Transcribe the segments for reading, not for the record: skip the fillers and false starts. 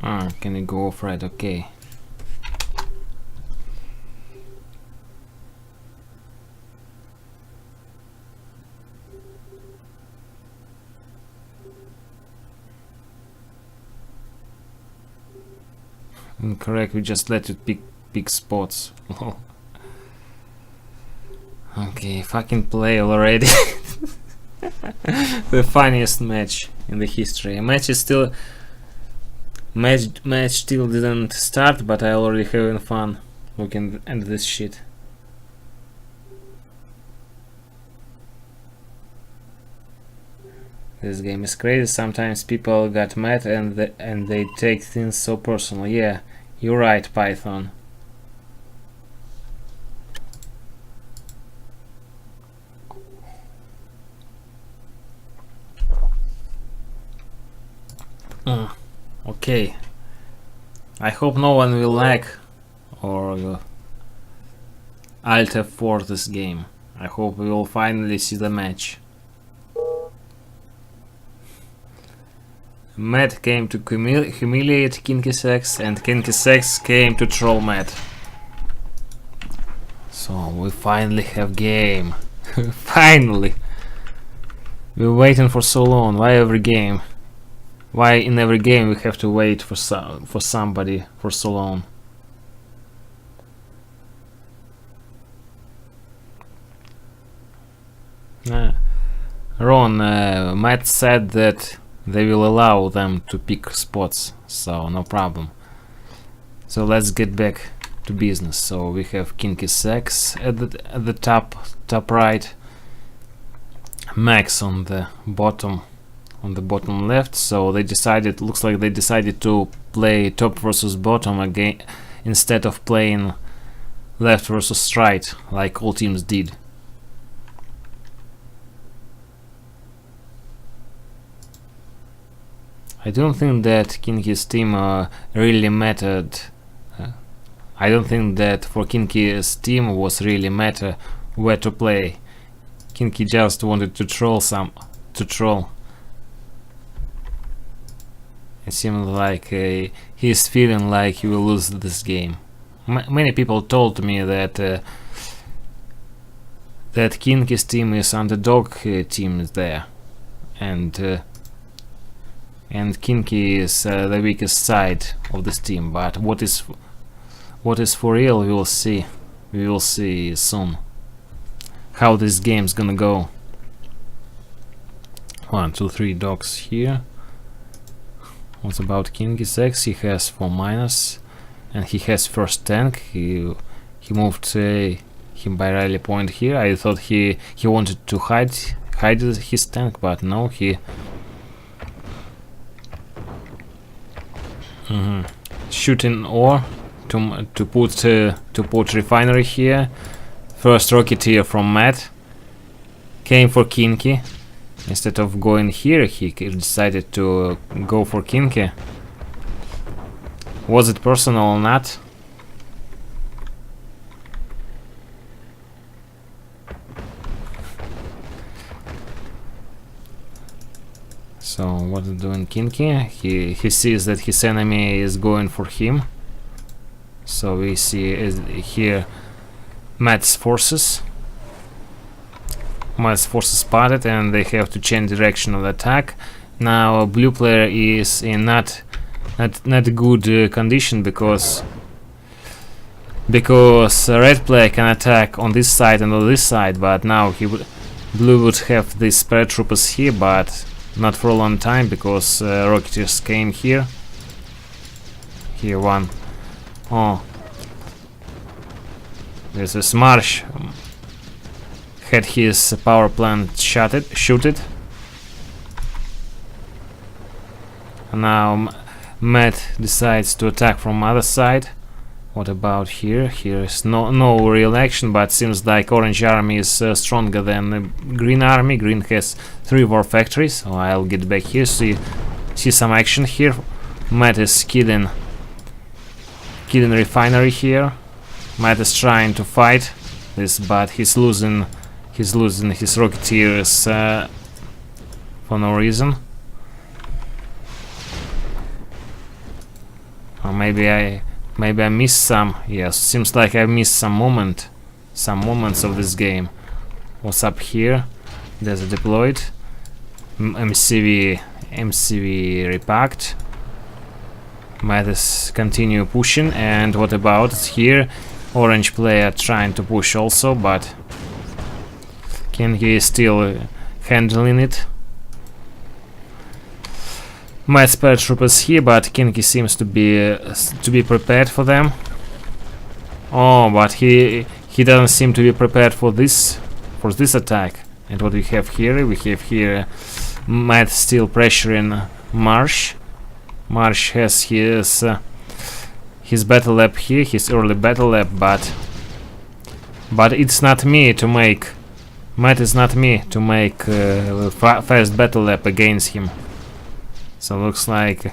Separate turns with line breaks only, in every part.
Can you go off right? Okay. Incorrect, we just let it pick spots. Okay, fucking play already. The funniest match in the history. Match still didn't start, but I already having fun looking at this shit. This game is crazy. Sometimes people got mad and they take things so personal. Yeah, you're right, Python. Okay. I hope no one will lag or Alt F4 this game. I hope we will finally see the match. Matt came to humiliate Kynkys3x, and Kynkys3x came to troll Matt. So we finally have game. Finally. We're waiting for so long. Why every game? Why in every game we have to wait for somebody for so long? Ron, Matt said that they will allow them to pick spots, so no problem. So let's get back to business. So we have Kynkys3x at the top right, Max on the bottom left. So they decided, looks like they decided to play top versus bottom again instead of playing left versus right like all teams did. I don't think that Kynkys team really mattered. I don't think that for Kynkys team was really matter where to play. Kynky just wanted to troll It seems like he's feeling like he will lose this game. Many people told me that that Kynkys team is underdog team there, and Kynky is the weakest side of this team. But what is for real, we will see. We will see soon how this game's gonna go. 1, 2, 3 dogs here. What about Kynkys3x? He has 4-, and he has first tank. He moved him by rally point here. I thought he wanted to hide his tank, but no, he shooting ore to put refinery here. First rocketeer from Matt came for Kynky. Instead of going here, he decided to go for Kynky. Was it personal or not? So what is doing Kynky? He sees that his enemy is going for him. So we see here Matt's forces. Matt's forces spotted, and they have to change direction of the attack. Now blue player is in not good condition because red player can attack on this side and on this side, but now blue would have these paratroopers here, but not for a long time because rocketeers came here. Here one. Oh, this is Marsh. Had his power plant shooted. Now Matt decides to attack from other side. What about here? Here is no real action, but seems like orange army is stronger than green army. Green has 3 war factories, so I'll get back here. See some action here. Matt is killing refinery here. Matt is trying to fight this, but he's losing his rocketeers for no reason. Or maybe I missed some. Yes, seems like I missed some moments of this game. What's up here? There's a deployed MCV repacked. Might is continue pushing, and what about here? Orange player trying to push also, but Kynkys is still handling it. My spare troopers here, but Kynkys seems to be prepared for them. Oh, but he doesn't seem to be prepared for this attack. And what we have here? We have here Matt still pressuring Marsh. Marsh has his battle lap here, his early battle lap, but it's not me to make. Matt is not me to make fast battle lap against him. So looks like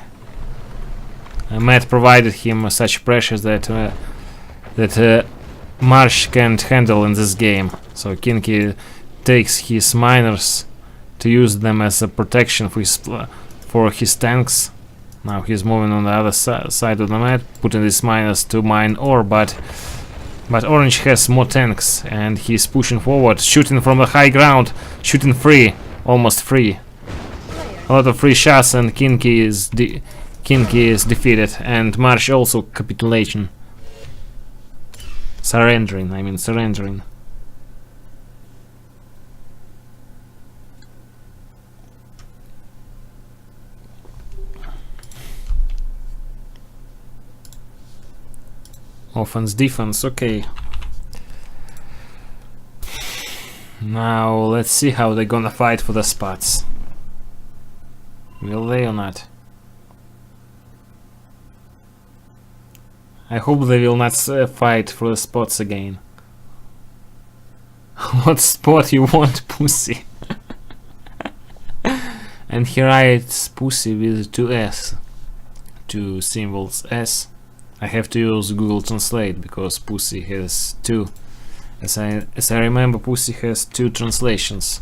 Matt provided him such pressures that Marsh can't handle in this game. So Kynkys takes his miners to use them as a protection for his tanks. Now he's moving on the other side of the map, putting his miners to mine ore, but Orange has more tanks and he's pushing forward, shooting from the high ground, shooting free, almost free. A lot of free shots, and Kynkys is defeated, and Marsh also capitulation. Surrendering. Offense, defense, okay. Now let's see how they're gonna fight for the spots. Will they or not? I hope they will not fight for the spots again. What spot you want, pussy? And he writes pussy with two S. Two symbols S. I have to use Google Translate because pussy has two. As I remember, pussy has two translations.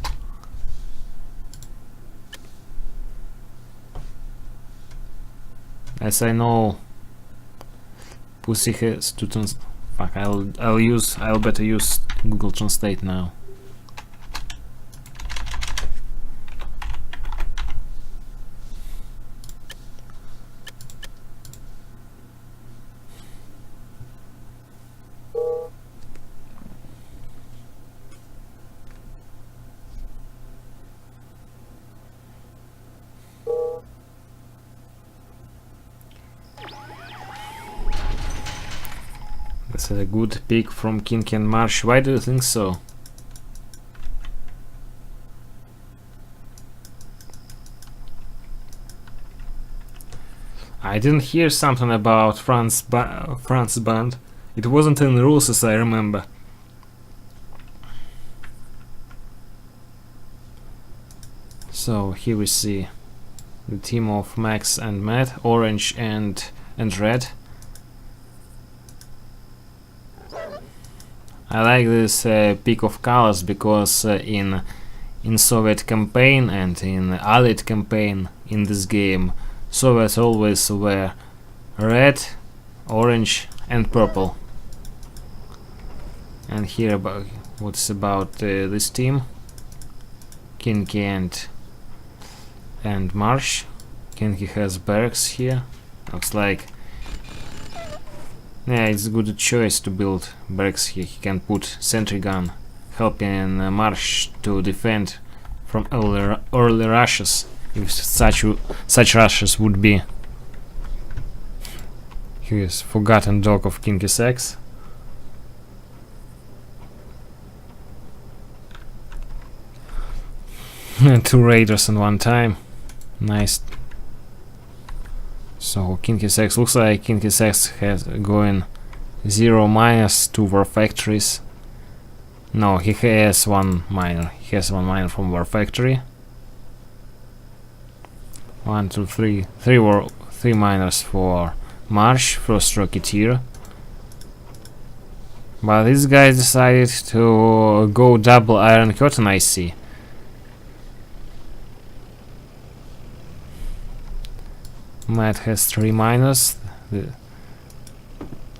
As I know, pussy has two trans. Fuck, I'll better use Google Translate now. That's a good pick from Kynkys and Marsh. Why do you think so? I didn't hear something about France band. It wasn't in the rules as I remember. So here we see the team of Max and Matt, orange and red. I like this pick of colors because in Soviet campaign and in Allied campaign in this game, Soviets always wear red, orange and purple. And here about what's about this team, Kynkys and Marsh. Kynkys has barracks here. Looks like, yeah, it's a good choice to build barracks here. He can put sentry gun, helping Marsh to defend from early rushes, if such rushes would be. Here's forgotten dog of Kynkys3x. Two raiders in one time. Nice. So Kynkys3x looks like Kynkys3x has going 0- to war factories. No, he has one miner. He has one miner from war factory. 1, 2, 3. Three miners for Marsh, first rocketeer. But these guys decided to go double iron curtain, I see. Matt has 3 miners.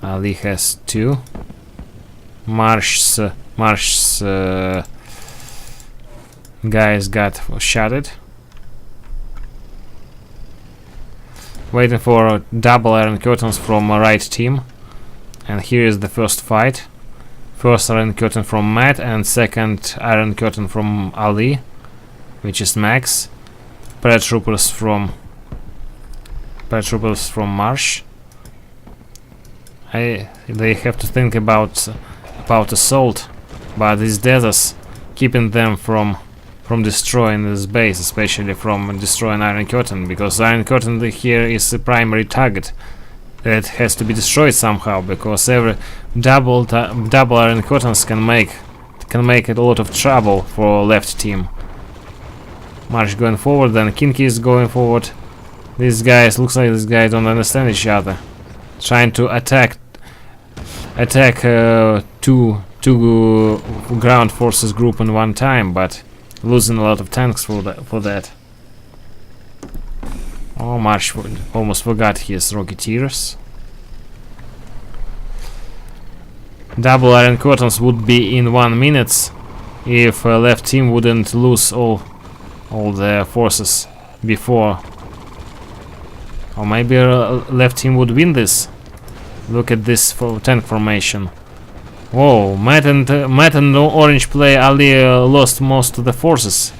Ali has 2. Marsh's guys got shotted. Waiting for double Iron Curtains from right team. And here is the first fight. First Iron Curtain from Matt and second Iron Curtain from Ali, which is Max. Paratroopers from Marsh. They have to think about assault, but these deserts keeping them from destroying this base, especially from destroying Iron Curtain, because Iron Curtain here is the primary target that has to be destroyed somehow, because every double Iron Curtains can make it a lot of trouble for left team. Marsh going forward, then Kynkys is going forward. These guys, looks like these guys don't understand each other, trying to attack two ground forces group in one time, but losing a lot of tanks for that. Oh, Marsh almost forgot his Rocketeers. Double Iron Curtains would be in 1 minute if left team wouldn't lose all their forces before. Or maybe left team would win this. Look at this tank formation. Whoa, Matt and orange player Ali lost most of the forces.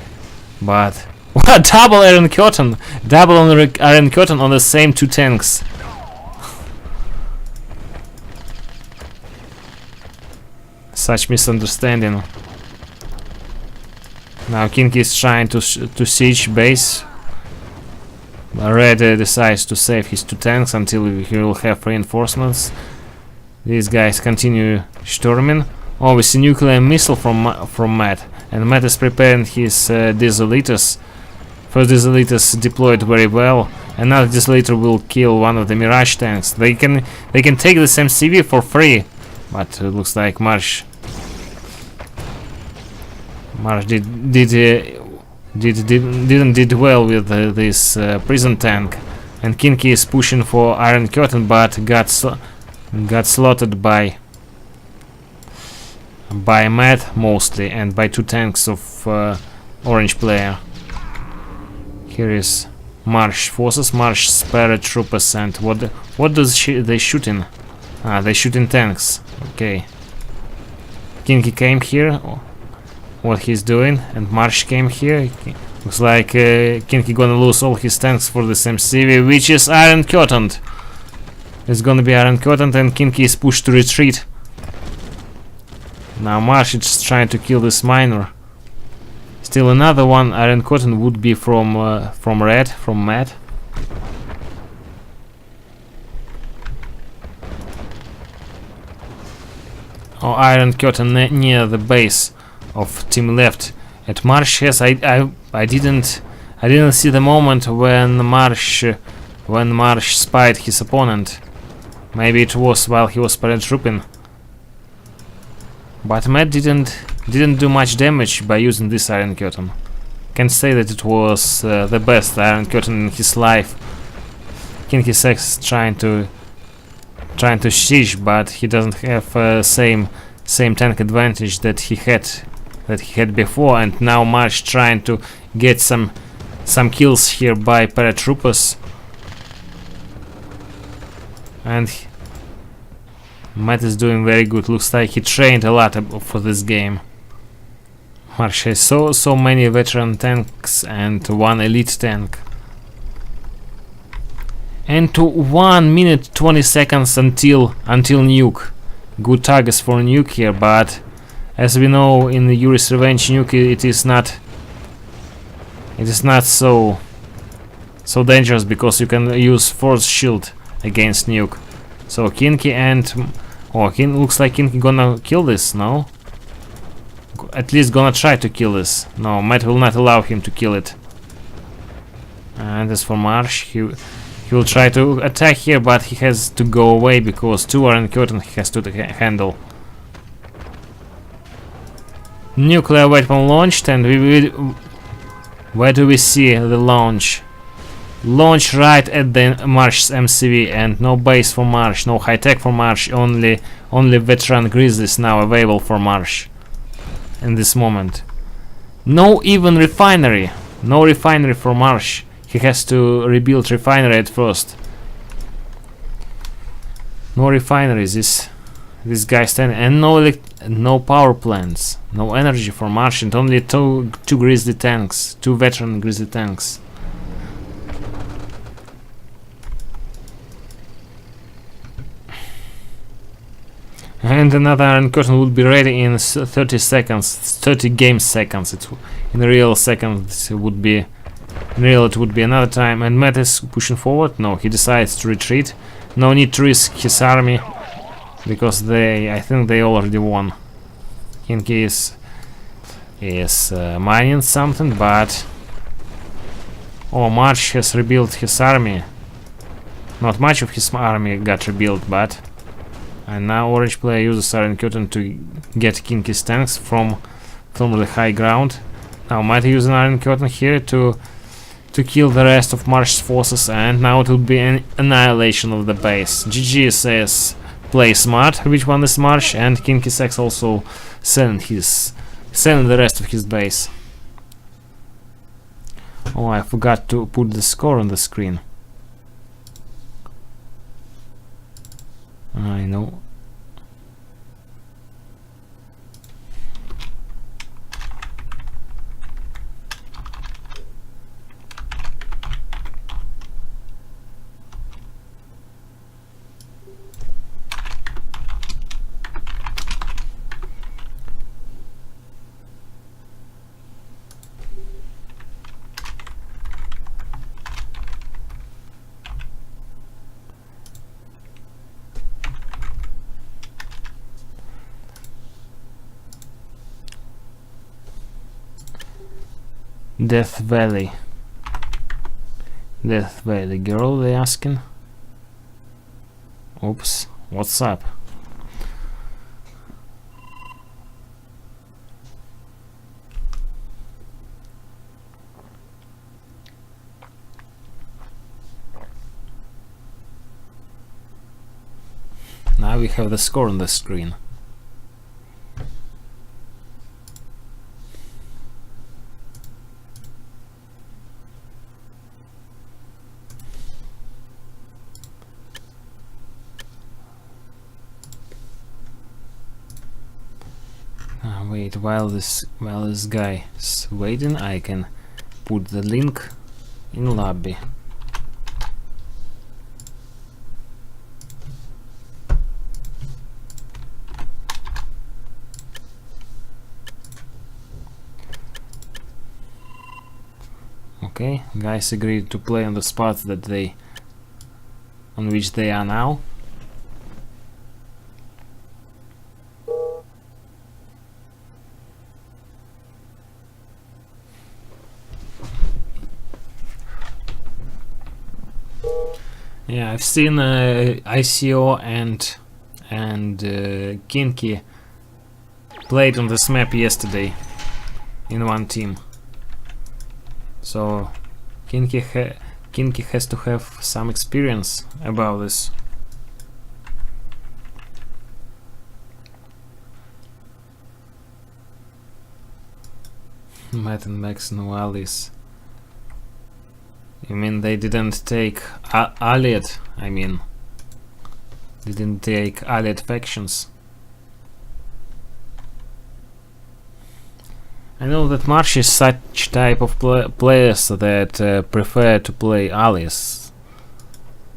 But what? Double Iron Curtain! Double Iron Curtain on the same 2 tanks. Such misunderstanding. Now Kynkys is trying to siege base. Red decides to save his 2 tanks until he will have reinforcements. These guys continue storming. Oh, we see nuclear missile from Matt, and Matt is preparing his Desolators. First Desolators deployed very well. Another Desolator will kill one of the Mirage tanks. They can take this MCV for free, but it looks like Marsh didn't did well with this prison tank, and Kynkys is pushing for Iron Curtain, but got slaughtered by Matt mostly, and by 2 tanks of orange player. Here is Marsh forces, Marsh's paratroopers, and what does they shooting? They shooting tanks. Okay. Kynkys came here. What he's doing, and Marsh came here. Looks like Kynkys gonna lose all his tanks for this MCV, which is Iron Curtain. It's gonna be Iron Curtain, and Kynkys is pushed to retreat. Now Marsh is trying to kill this miner. Still another one Iron Curtain would be from Matt. Oh, Iron Curtain near the base of team left. At Marsh, yes, I didn't see the moment when Marsh spied his opponent. Maybe it was while he was paratrooping. But Matt didn't do much damage by using this Iron Curtain. Can't say that it was the best Iron Curtain in his life. Kynkys3x trying to siege, but he doesn't have same tank advantage that he had before, and now Marsh trying to get some kills here by paratroopers, and Matt is doing very good. Looks like he trained a lot for this game. Marsh has so many veteran tanks and 1 elite tank. And to 1 minute 20 seconds until nuke. Good targets for nuke here, but as we know in the Yuri's Revenge nuke, it is not so dangerous, because you can use force shield against nuke. So Kynkys looks like Kynkys gonna kill this, no? At least gonna try to kill this. No, Matt will not allow him to kill it. And as for Marsh, he will try to attack here, but he has to go away because 2 Iron Curtain he has to handle. Nuclear weapon launched, and where do we see the launch? launch right at the Marsh's MCV, and no base for Marsh, no high tech for Marsh, only veteran grizzlies now available for Marsh in this moment. No even refinery, no refinery for Marsh. He has to rebuild refinery at first. No refineries, this guy standing, and no power plants, no energy for Marsh, and only two grizzly tanks, two veteran grizzly tanks. And another Iron Curtain would be ready in 30 seconds, 30 game seconds. In real seconds it would be, in real it would be another time. And Matt is pushing forward. No, he decides to retreat. No need to risk his army, because I think they already won. Kinky is mining something, but Marsh has rebuilt his army. Not much of his army got rebuilt, but. And now orange player uses Iron Curtain to get Kynkys tanks from the high ground. Now might use an Iron Curtain here to kill the rest of Marsh's forces, and now it will be an annihilation of the base. GG says play smart, which one is Marsh, and Kynkys3x also sending the rest of his base. Oh, I forgot to put the score on the screen. I know. Death Valley girl, they asking. Oops, what's up? Now we have the score on the screen. Wait, while this guy is waiting, I can put the link in lobby. Okay, guys agreed to play on the spots on which they are now. Yeah, I've seen ICO and Kinky played on this map yesterday in one team. So Kinky has to have some experience about this. Matt and Max no allies. You mean they didn't take allied? I mean, didn't take allied factions. I know that Marsh is such type of players that prefer to play allies.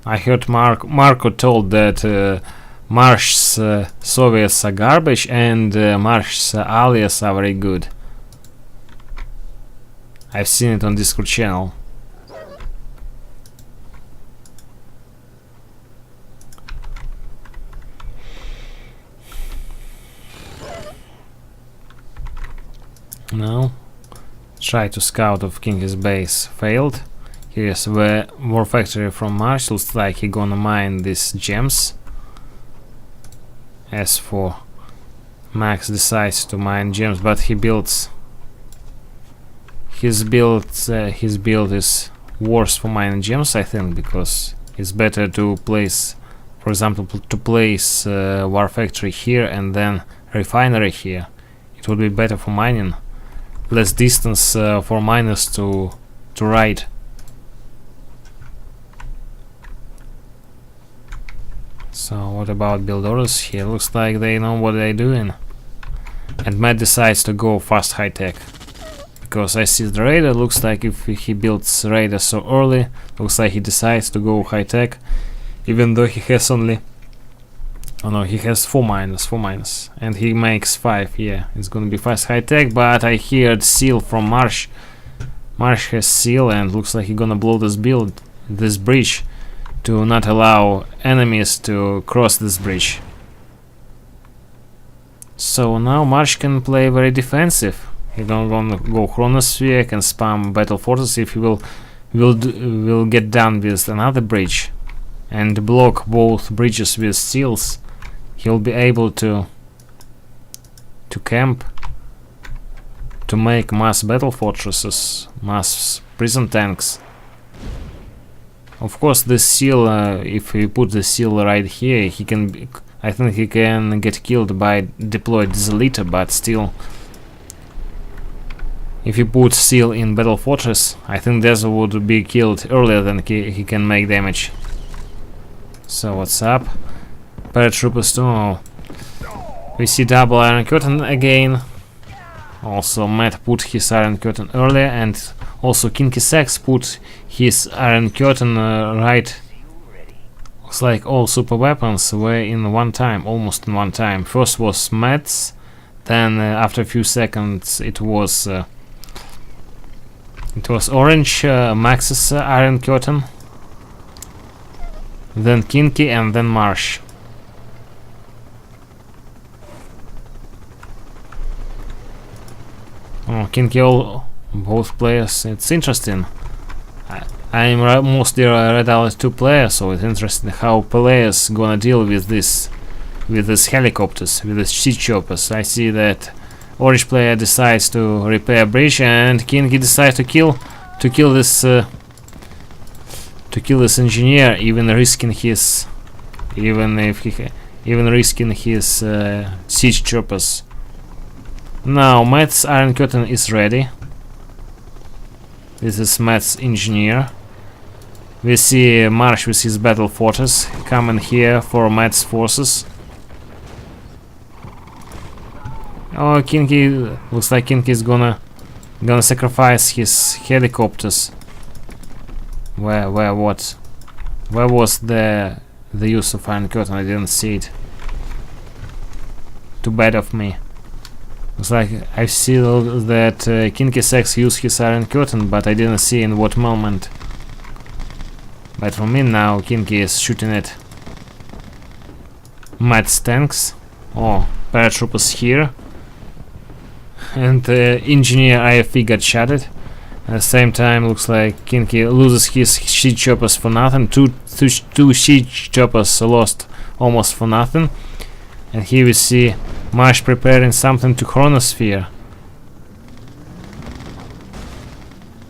I heard Marco told that Marsh's Soviets are garbage and Marsh's allies are very good. I've seen it on Discord channel. Now, try to scout of Kynkys' base failed. Here's the war factory from Marsh. Looks like he gonna mine these gems. As for Max, decides to mine gems, but he builds his build is worse for mining gems, I think, because it's better to place, for example, to place war factory here and then refinery here. It would be better for mining, less distance for miners to ride. So what about builders here? Looks like they know what they're doing. And Matt decides to go fast high tech. Because I see the raider, looks like if he builds raider so early, looks like he decides to go high tech. Even though he has only... Oh no, he has 4 miners. And he makes 5, yeah. It's gonna be fast high tech, but I heard seal from Marsh. Marsh has seal and looks like he's gonna blow this bridge, to not allow enemies to cross this bridge. So now Marsh can play very defensive. He's gonna go Chronosphere, can spam Battle Forces if he will get done with another bridge and block both bridges with seals. He'll be able to camp, to make mass battle fortresses, mass prison tanks. Of course, this seal, if we put the seal right here, he can. I think he can get killed by deployed Desolator, but still, if you put seal in battle fortress, I think Desert would be killed earlier than he can make damage. So what's up? Paratroopers 2. We see double Iron Curtain again. Also Matt put his Iron Curtain earlier, and also Kynkys3x put his Iron Curtain right. Looks like all super weapons were in one time, almost in one time. First was Matt's, then after a few seconds it was Orange, Max's Iron Curtain, then Kinky, and then Marsh. Oh, Kinky, both players. It's interesting. I'm mostly a Red Alert 2 player, so it's interesting how players gonna deal with these helicopters, with these siege choppers. I see that Orange player decides to repair bridge, and Kinky decides to kill this engineer, even risking his siege choppers. Now Matt's Iron Curtain is ready. This is Matt's engineer. We see Marsh with his battle fortress coming here for Matt's forces. Oh, Kinky, looks like Kinky is gonna sacrifice his helicopters. Where was the use of Iron Curtain? I didn't see it. Too bad of me. Looks like I see that Kynkys3x used his Iron Curtain, but I didn't see in what moment. But for me now, Kinky is shooting at Matt's tanks. Oh, paratroopers here. And the engineer IFV got shotted. At the same time, looks like Kinky loses his siege choppers for nothing. Two siege choppers lost almost for nothing. And here we see Marsh preparing something to Chronosphere.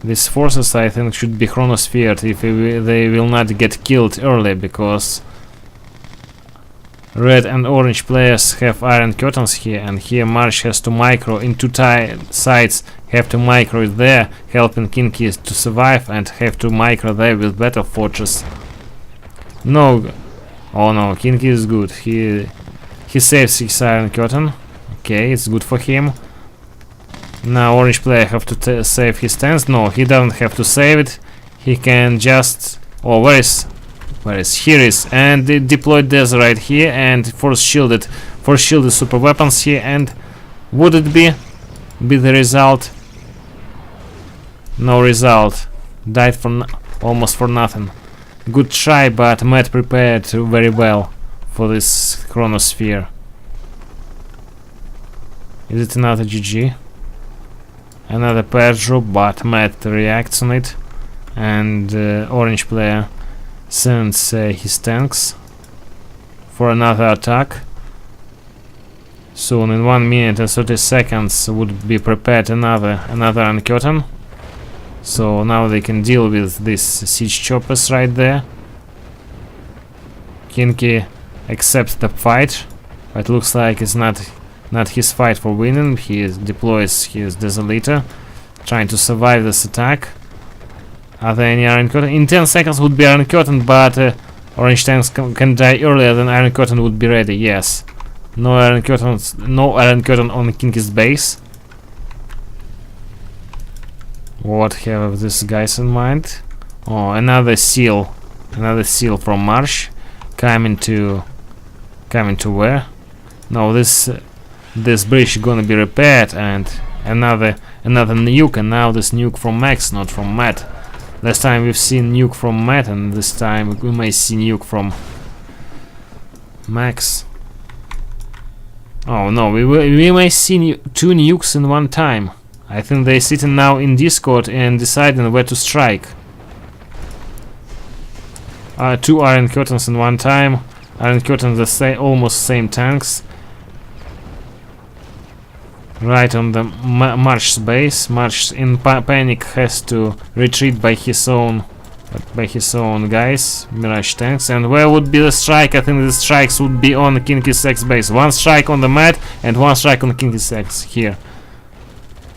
These forces, I think, should be Chronosphered if they will not get killed early, because Red and Orange players have Iron Curtains here, and here Marsh has to micro in two sides, have to micro it there, helping Kinky to survive, and have to micro there with Battle Fortress. No, oh no, Kinky is good. He saves his Iron Curtain. Okay, it's good for him. Now Orange player have to save his tanks. No, he doesn't have to save it. He can just... Oh, where is... Here is. And they deployed Desert right here, and force shielded super weapons here. And would it be the result? No result. Died for almost for nothing. Good try, but Matt prepared very well for this Chronosphere. Is it another GG? Another pair drop, but Matt reacts on it, and Orange player sends his tanks for another attack. Soon, in 1 minute and 30 seconds, would be prepared another Iron Curtain. So now they can deal with these siege choppers right there. Kinky accepts the fight, but looks like it's not his fight for winning. He deploys his Desolator, trying to survive this attack. Are there any Iron Curtain? In 10 seconds would be Iron Curtain, but Orange tanks can die earlier than Iron Curtain would be ready. Yes, no Iron Curtain on Kinky's base. What have these guys in mind? Oh, another seal from Marsh, coming to where? No, this bridge is gonna be repaired, and another nuke, and now this nuke from Max, not from Matt. Last time we've seen nuke from Matt, and this time we may see nuke from Max. Oh no, we may see 2 nukes in one time. I think they're sitting now in Discord and deciding where to strike. 2 Iron Curtains in one time. Iron Curtains almost same tanks. Right on the Marsh's base. Marsh in panic has to retreat by his own guys, Mirage tanks. And where would be the strike? I think the strikes would be on the Kynkys3x base. 1 strike on the mat and 1 strike on Kynkys3x here.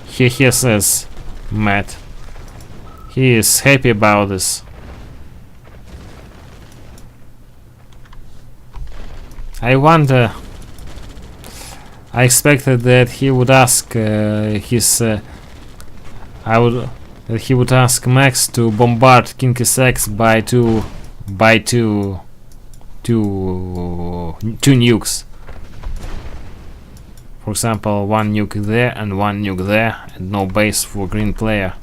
He says Matt. He is happy about this. I wonder. I expected that he would ask that he would ask Max to bombard Kynkys3x by two nukes. For example, 1 nuke there and 1 nuke there, and no base for green player.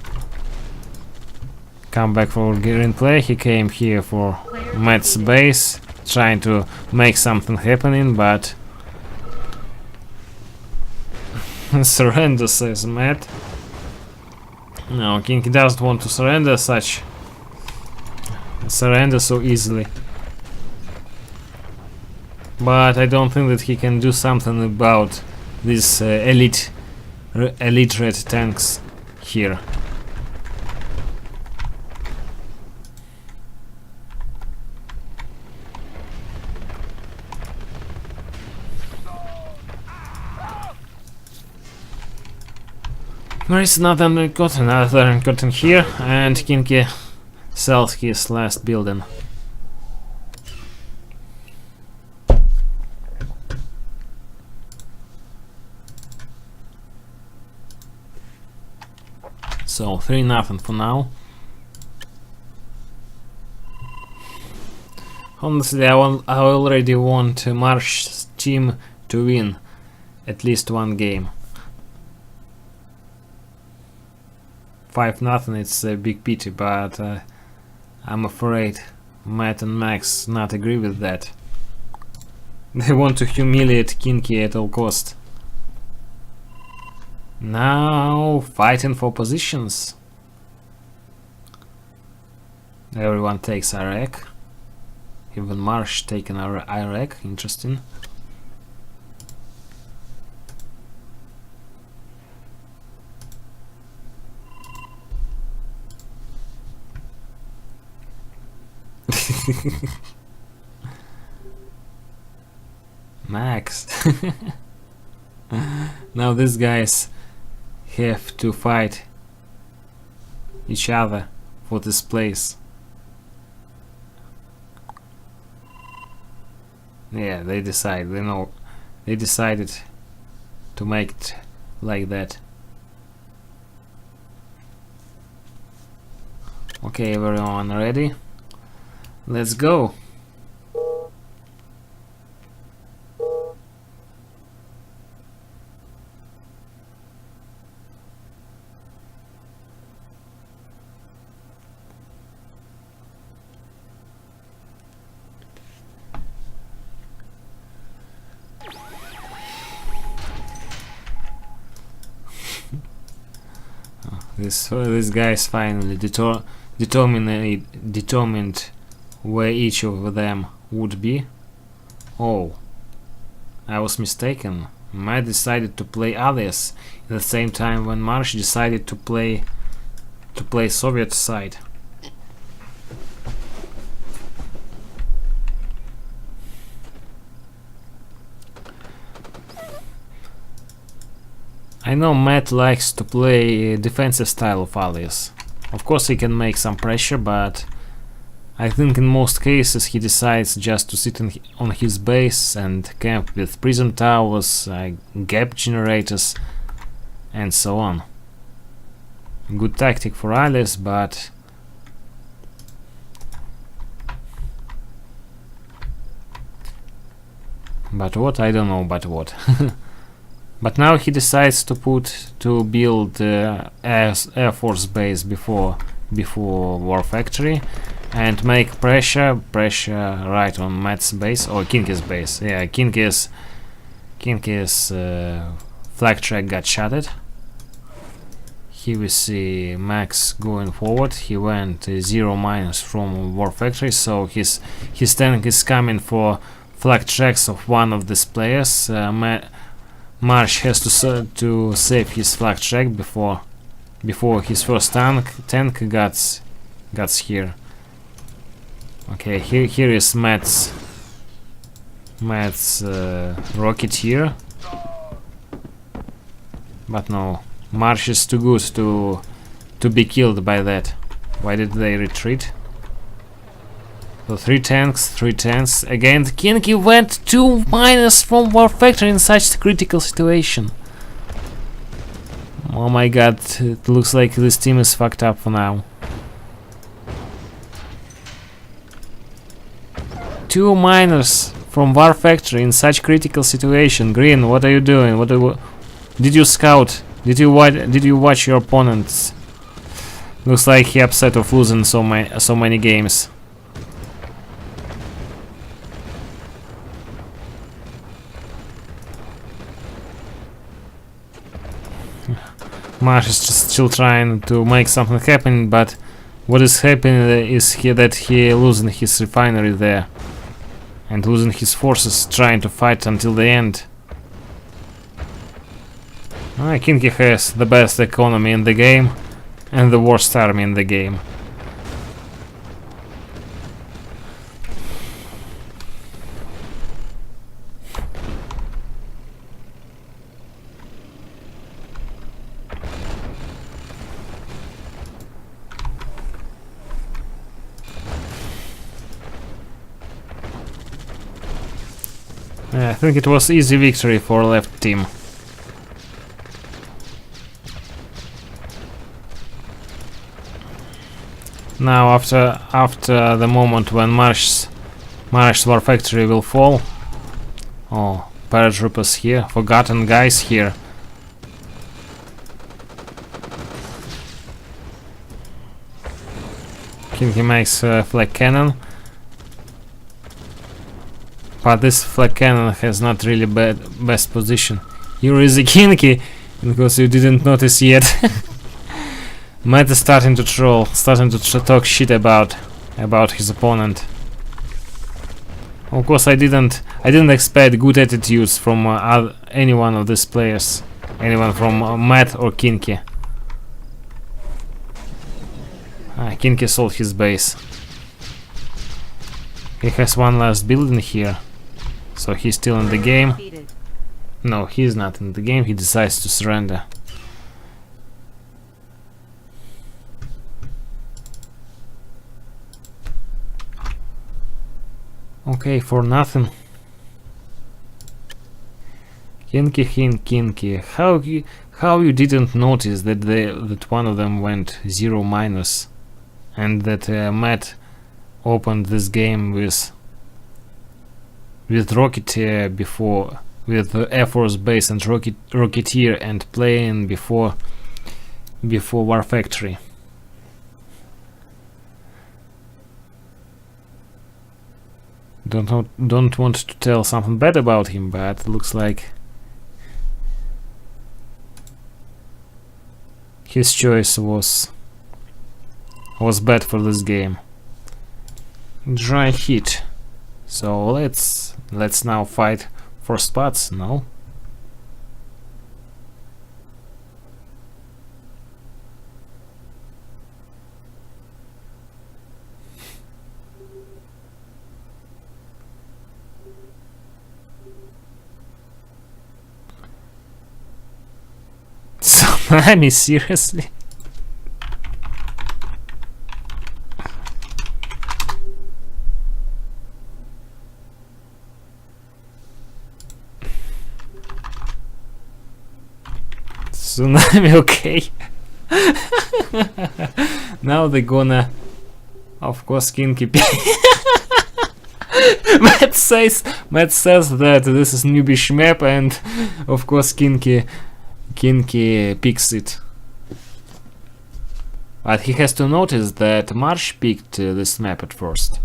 Come back for green player. He came here for Matt's base, trying to make something happening, but surrender, says Matt. No, Kinky doesn't want to surrender so easily. But I don't think that he can do something about these elite red tanks here. There is another curtain here, and Kinky sells his last building. So 3-0 for now. Honestly, I already want Marsh's team to win at least 1 game. 5-0, it's a big pity, but I'm afraid Matt and Max not agree with that. They want to humiliate Kinky at all cost. Now fighting for positions. Everyone takes Iraq. Even Marsh taking Iraq. Interesting. Max. Now these guys have to fight each other for this place. Yeah, they decided to make it like that. Okay, everyone ready? Let's go. This guy's finally determined where each of them would be. Oh, I was mistaken. Matt decided to play others at the same time when Marsh decided to play to play Soviet side. I know Matt likes to play defensive style of allies. Of course he can make some pressure, but I think in most cases he decides just to sit on his base and camp with prism towers, gap generators and so on. Good tactic for allies, but what? I don't know, but what. But now he decides to build Air Force base before War Factory and make pressure right on Matt's base or Kynkys' base. Yeah, Kynkys' flag track got shattered. Here we see Max going forward. He went 0- from War Factory, so his tank is coming for flag tracks of one of these players. Marsh has to save his flag track before his first tank gets here. Okay, here is Matt's rocket here, but no, Marsh is too good to be killed by that. Why did they retreat? So three tanks again. Kynkys went 2- from War Factory in such a critical situation. Oh my god, it looks like this team is fucked up for now. 2- from War Factory in such critical situation. Green, what are you doing? Did you scout? Did you watch your opponents? Looks like he upset of losing so many games. Marsh is just still trying to make something happen, but what is happening is that he losing his refinery there and losing his forces trying to fight until the end. Kynkys has the best economy in the game and the worst army in the game. I think it was easy victory for left team. Now after the moment when Marsh's War Factory will fall. Oh, paratroopers here, forgotten guys here. Kynkys makes a flag cannon. But this flag cannon has not really best position. Here is a Kynkys, because you didn't notice yet. Matt is starting to troll, starting to talk shit about his opponent. Of course, I didn't expect good attitudes from any one of these players, anyone from Matt or Kynkys. Kynkys sold his base. He has one last building here. So he's still in the game. No, he's not in the game. He decides to surrender. Okay, for nothing. Kynkys, how you didn't notice that one of them went 0- and that Matt opened this game with Rocketeer before, with Air Force base and Rocketeer and plane before War Factory. Don't want to tell something bad about him, but it looks like his choice was bad for this game. Dry hit. So let's now fight for spots, no? Tsunami, seriously? Tsunami, okay. Now they're gonna, of course, Kinky. Matt says that this is newbish map, and of course Kinky picks it. But he has to notice that Marsh picked this map at first.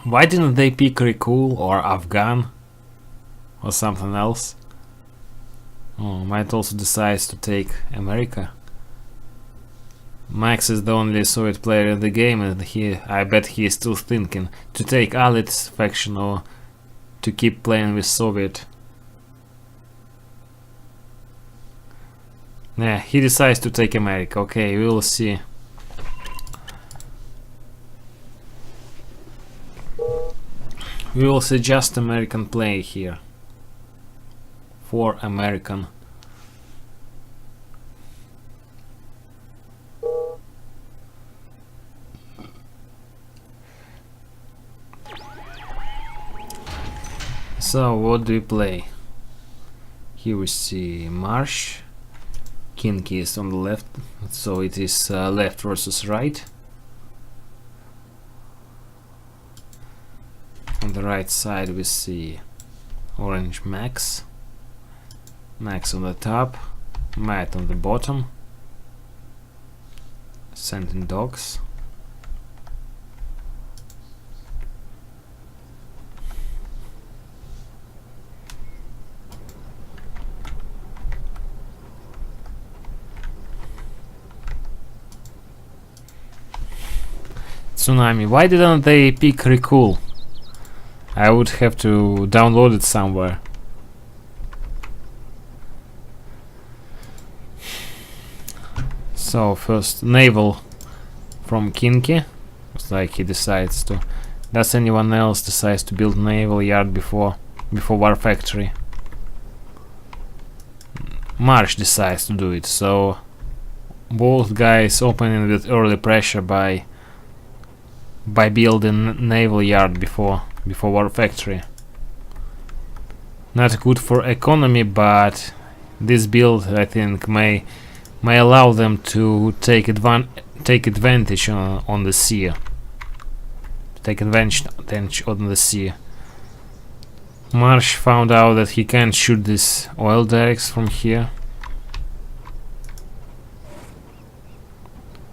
Why didn't they pick Recul or Afghan or something else? Oh, might also decides to take America. Max is the only Soviet player in the game, and I bet he is still thinking to take Alit's faction or to keep playing with Soviet. Yeah, he decides to take America. Okay, we will see. We will see just American play here. For American. So what do we play? Here we see Marsh. Kinky is on the left, so it is left versus right. On the right side we see Orange Max. Max on the top, Matt on the bottom. Sending dogs. Tsunami. Why didn't they pick Recul? I would have to download it somewhere. So first naval from Kinky. Looks like he decides to. Does anyone else decides to build naval yard before War Factory? Marsh decides to do it. So both guys opening with early pressure by building naval yard before War Factory. Not good for economy, but this build I think may allow them to take advantage on the sea. Take advantage on the sea. Marsh found out that he can't shoot these oil derricks from here.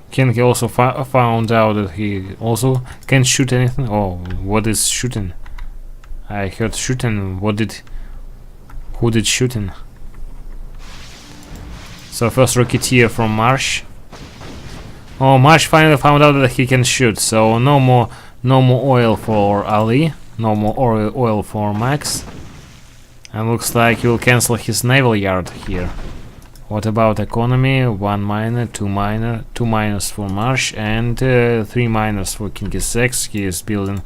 Kinky also found out that he also can't shoot anything. Oh, what is shooting? I heard shooting. Who did shooting? So first Rocketeer from Marsh. Oh, Marsh finally found out that he can shoot. So no more oil for Ali. No more oil for Max. And looks like he will cancel his naval yard here. What about economy? 1 miner, 2 miners for Marsh, and 3 miners for Kynkys3x. He is building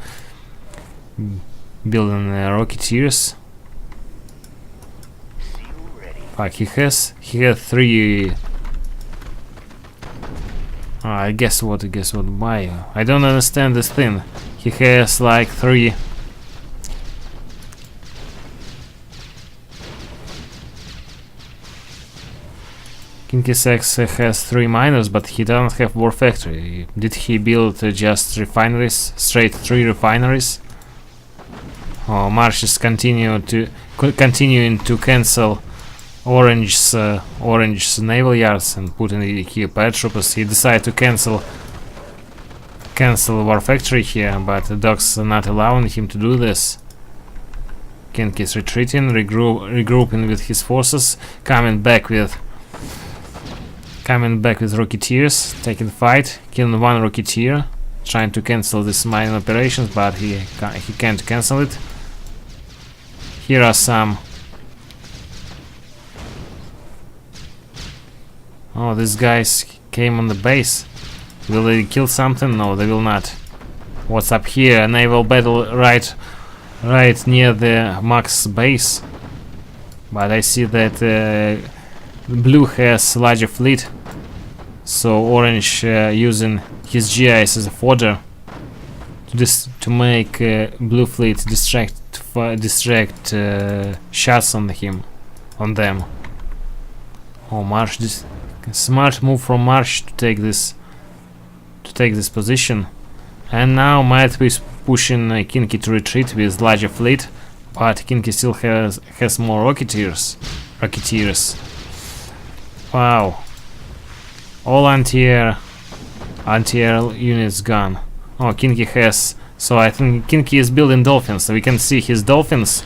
Rocketeers. Fuck, he has 3. I guess what? Why? I don't understand this thing. He has like 3. Kynkys3x has 3 miners, but he doesn't have War Factory. Did he build just refineries? Straight 3 refineries? Oh, Marsh is continuing to cancel Orange's naval yards and put in here paratroopers. He decided to cancel War Factory here, but the dogs are not allowing him to do this. Kinky is retreating, regrouping with his forces, coming back with Rocketeers, taking fight, killing 1 Rocketeer, trying to cancel this mining operations, but he can't cancel it. Here are some. Oh, these guys came on the base. Will they kill something? No, they will not. What's up here? A naval battle right near the Max base. But I see that blue has larger fleet, so orange using his GIs as a fodder to make blue fleet distract shots on them. Oh, Marsh! This smart move from Marsh to take this position, and now might be pushing Kynkys to retreat with larger fleet, but Kynkys still has more rocketeers. Wow! All anti-air units gone. Oh, Kynkys has. So I think Kynkys is building dolphins. So we can see his dolphins.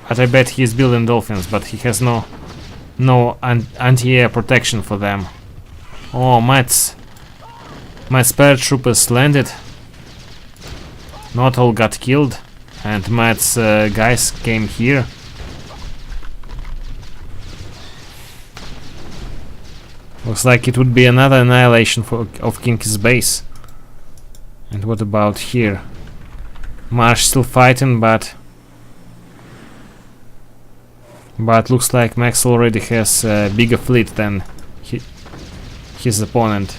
But I bet he's building dolphins, but he has no anti-air protection for them. Oh, Matt's paratroopers landed. Not all got killed, and Matt's guys came here. Looks like it would be another annihilation of Kynkys' base. And what about here? Marsh still fighting, but looks like Max already has a bigger fleet than his opponent.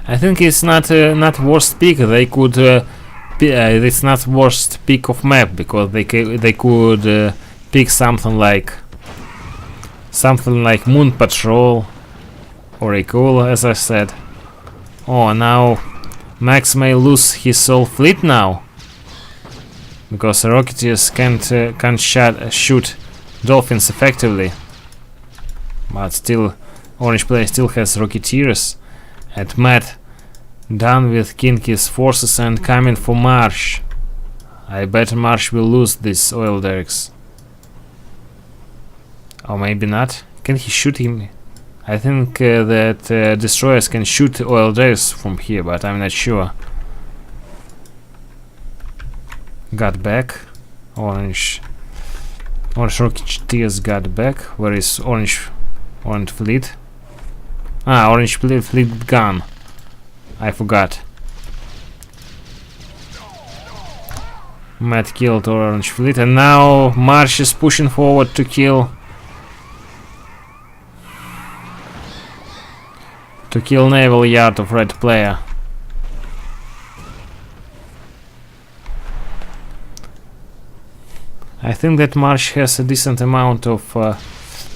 I think it's not worst pick. They could it's not worst pick of map, because they could pick something like Moon Patrol or Equal, as I said. Oh, now Max may lose his whole fleet now, because the Rocketeers can't shoot dolphins effectively. But still, Orange player still has Rocketeers. And Matt done with Kynkys forces and coming for Marsh. I bet Marsh will lose these oil derricks. Or maybe not. Can he shoot him? I think that destroyers can shoot oil derricks from here, but I'm not sure. Got back. Orange Rocketeers got back. Where is Orange fleet? Ah, Orange fleet gone. I forgot. Matt killed Orange fleet, and now Marsh is pushing forward to kill naval yard of red player. I think that Marsh has a decent amount of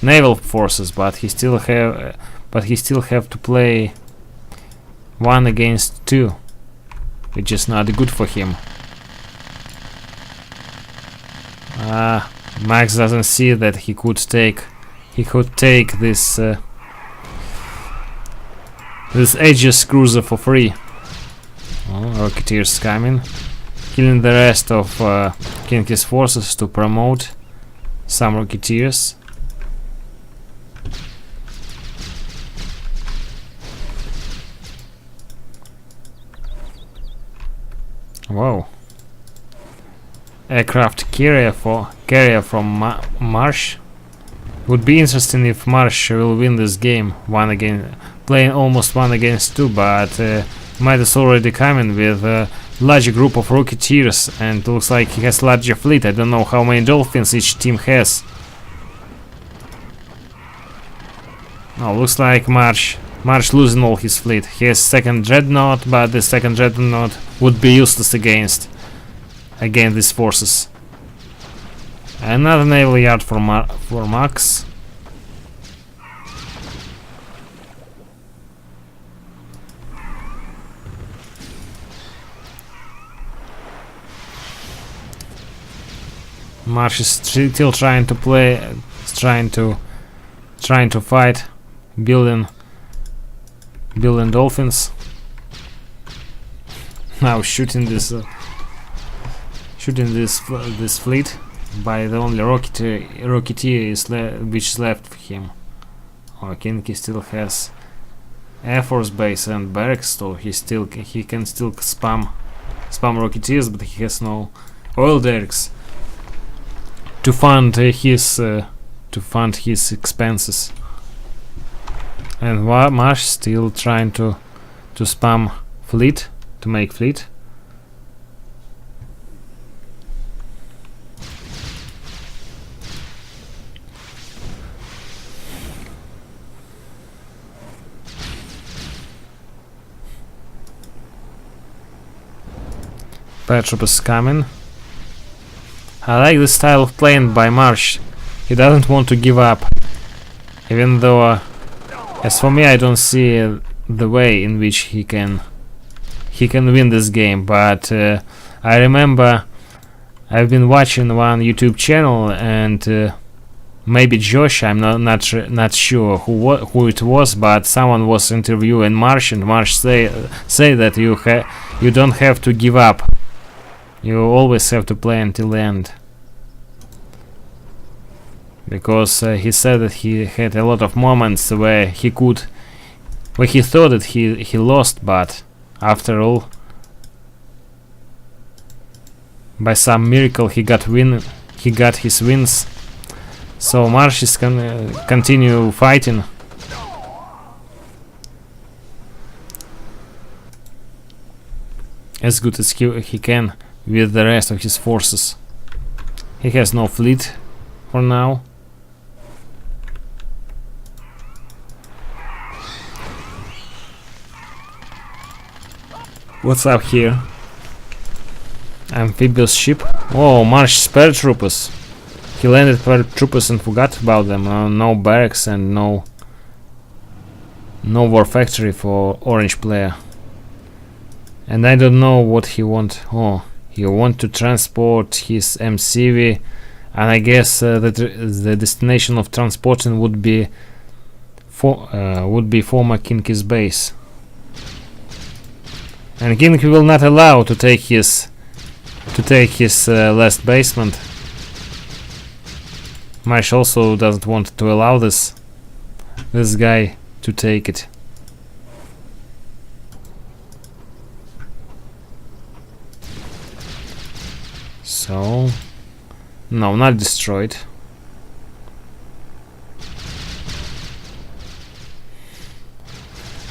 naval forces, but he still have to play 1 against 2, which is not good for him. Max doesn't see that he could take this Aegis cruiser for free. Oh, Rocketeers coming, killing the rest of Kynkys forces to promote some Rocketeers. Wow. Aircraft carrier from Marsh. Would be interesting if Marsh will win this game playing almost 1 against 2, but Matt is already coming with a larger group of Rocketeers, and looks like he has larger fleet. I don't know how many dolphins each team has. Oh, looks like Marsh losing all his fleet. He has second dreadnought, but the second dreadnought would be useless against these forces. Another naval yard for Max. Marsh is still trying to fight, building dolphins. Now shooting this fleet by the only rocketeer which is left for him. Oh, Kynkys still has Air Force base and barracks, so he can still spam spam Rocketeers, but he has no oil derricks to fund his expenses. And Marsh still trying to spam fleet, to make fleet. Paratroopers coming. I like the style of playing by Marsh. He doesn't want to give up, even though as for me, I don't see the way in which he can win this game. But I remember I've been watching one YouTube channel, and maybe Josh, I'm not sure who it was, but someone was interviewing Marsh, and Marsh say that you don't have to give up. You always have to play until the end. Because he said that he had a lot of moments where he thought that he lost, but after all, by some miracle he got his wins. So Marsh is continue fighting. As good as he can with the rest of his forces. He has no fleet for now. What's up here? Amphibious ship. Oh, Marsh's paratroopers. He landed paratroopers and forgot about them. No barracks and no war factory for orange player. And I don't know what he want. Oh, he want to transport his MCV, and I guess that the destination of transporting would be former Kynkys base. And Kynkys will not allow to take his last basement. Marsh also doesn't want to allow this guy to take it. So no, not destroyed.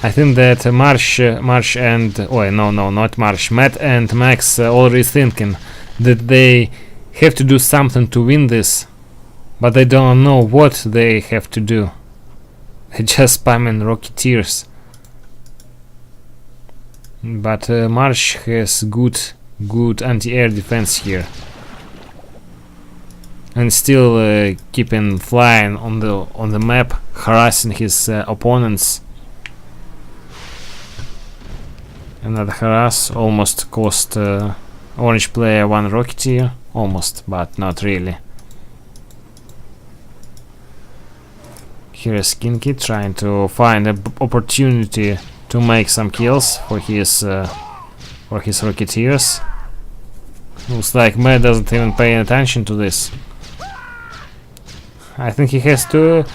I think that Marsh and not Marsh, Matt and Max already thinking that they have to do something to win this, but they don't know what they have to do. They just spamming Rocketeers. But Marsh has good anti-air defense here, and still keeping flying on the map, harassing his opponents. Another harass almost cost orange player one Rocketeer, almost, but not really. Here is Kynkys trying to find an opportunity to make some kills for his Rocketeers. Looks like Matt doesn't even pay attention to this. I think he has to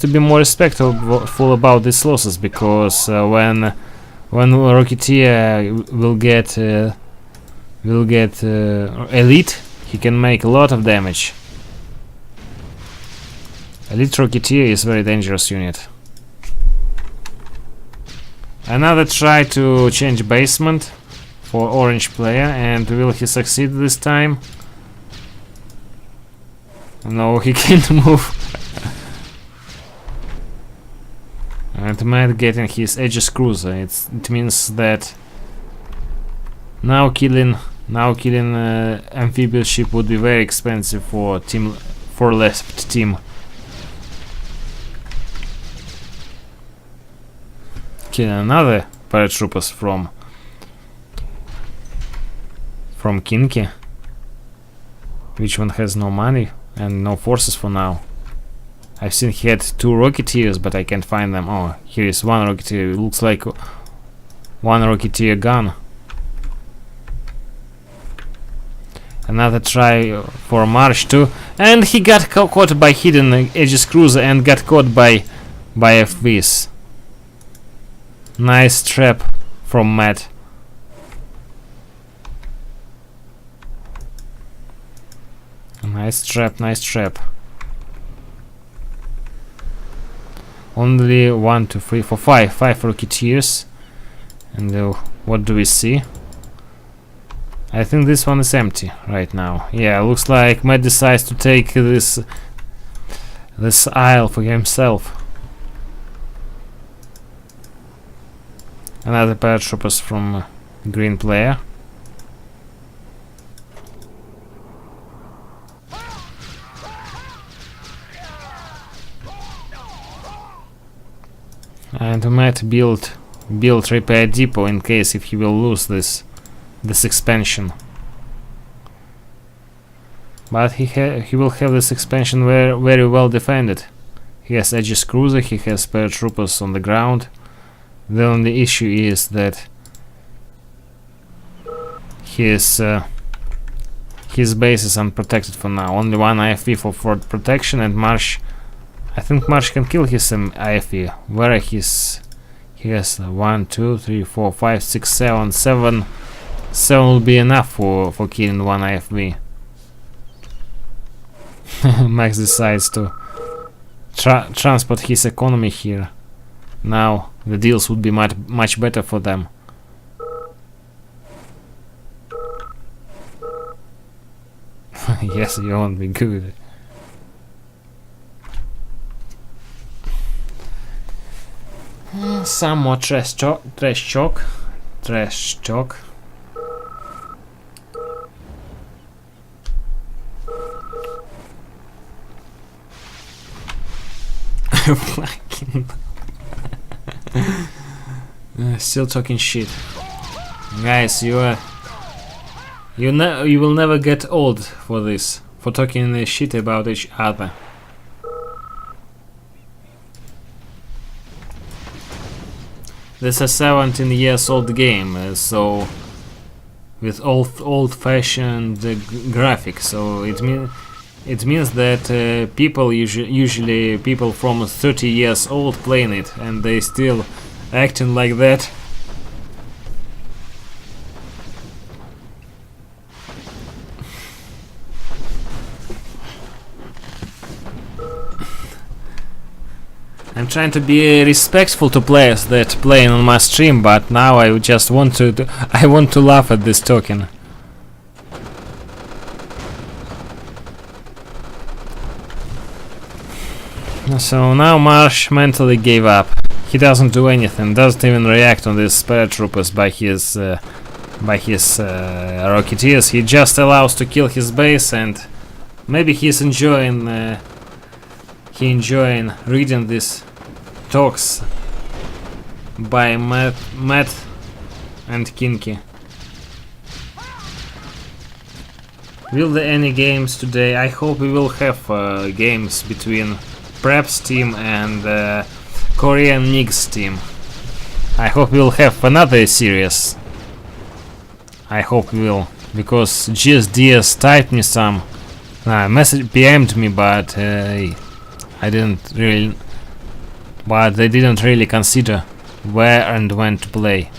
be more respectful about these losses, because when Rocketeer will get elite, he can make a lot of damage. Elite Rocketeer is very dangerous unit. Another try to change basement for orange player, and will he succeed this time? No, he can't move. And Matt getting his Aegis cruiser. It means that now killing amphibious ship would be very expensive for left team. Killing another paratroopers from Kynkys, which one has no money and no forces for now. I've seen he had 2 Rocketeers, but I can't find them. Oh, here is one Rocketeer. It looks like one Rocketeer gun. Another try for Marsh too, and he got caught by hidden Aegis cruiser and got caught by FVs. Nice trap from Matt. Nice trap, nice trap. Only 1, 2, 3, 4, 5. 5 Rocketeers. And what do we see? I think this one is empty right now. Yeah, looks like Matt decides to take this isle for himself. Another paratroopers from green player. And Matt build repair depot in case if he will lose this expansion. But he will have this expansion very well defended. He has Aegis cruiser, he has paratroopers on the ground. The only issue is that his base is unprotected for now. Only one IFV for fort protection, and Marsh. I think Marsh can kill his IFV. Where he has 1, 2, 3, 4, 5, 6, 7. 7 will be enough for killing one IFV. Max decides to transport his economy here. Now the deals would be much better for them. Yes, you won't be good. Some more trash talk. Still talking shit, guys. You will never get old for this, for talking shit about each other. This is a 17 years old game, so with old-fashioned graphics. So it means that people usually people from 30 years old playing it, and they still acting like that. I'm trying to be respectful to players that playing on my stream, but now I just want to laugh at this token. So now Marsh mentally gave up. He doesn't do anything, doesn't even react on these paratroopers by his Rocketeers. He just allows to kill his base, and maybe he's enjoying reading these talks by Matt and Kinky. Will there any games today? I hope we will have games between Prep's team and Korean Nig's team. I hope we'll have another series. I hope we will, because GSDS typed me some message, PM'd me, but I didn't really. But they didn't really consider where and when to play.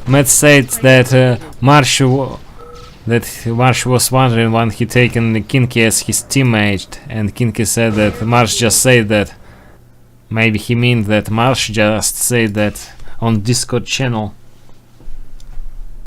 Matt said that Marsh was wondering when he taken Kinky as his teammate, and Kinky said that Marsh just said that. Maybe he means that Marsh just said that on Discord channel.